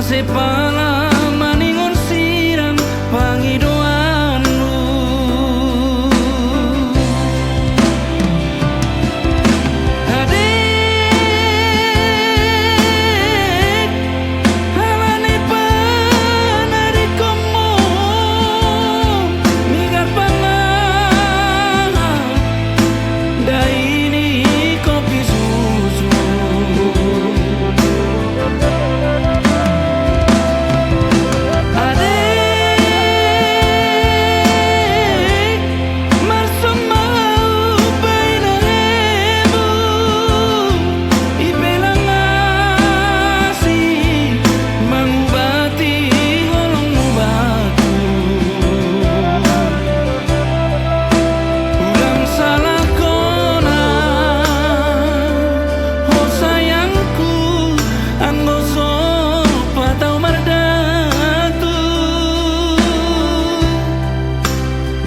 masih pala maningon siram pangidoanmu. Adik halane panari komo migar pangan daini kopi susu.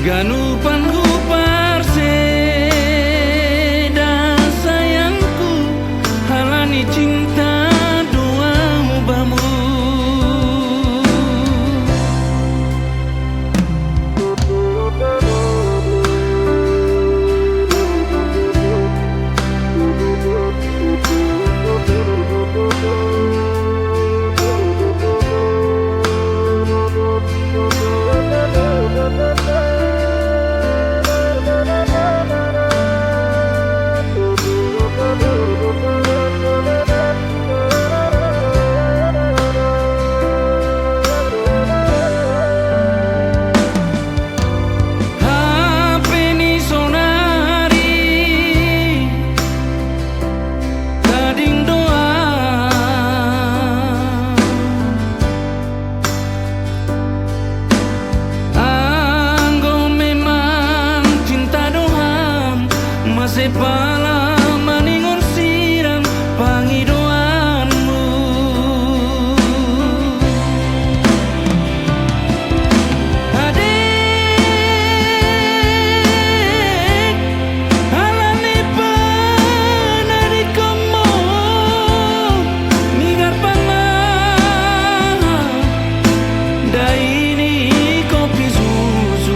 Ganupan hupar seda sayangku halani cinta dua mubamu. Masih pala maningon siram pangidoanmu. Adik halane panari komo migar pangan daini kopi susu.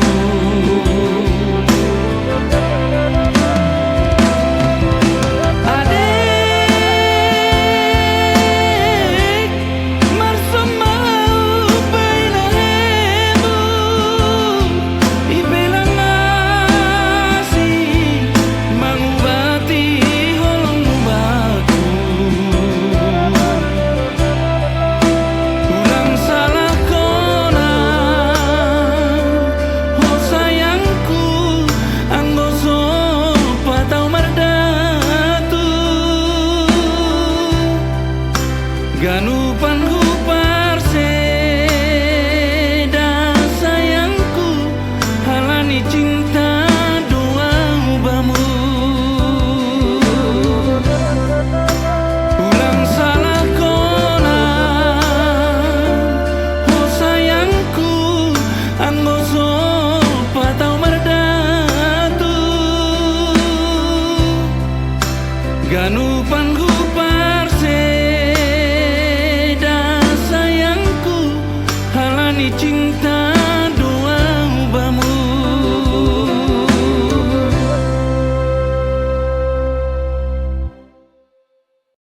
Ganupan hupar seda sayangku halani cinta dua mubamu. Ulang salah kona oh sayangku anggo sopa tau merdatu. Ganupan hupar seda sayangku halani cinta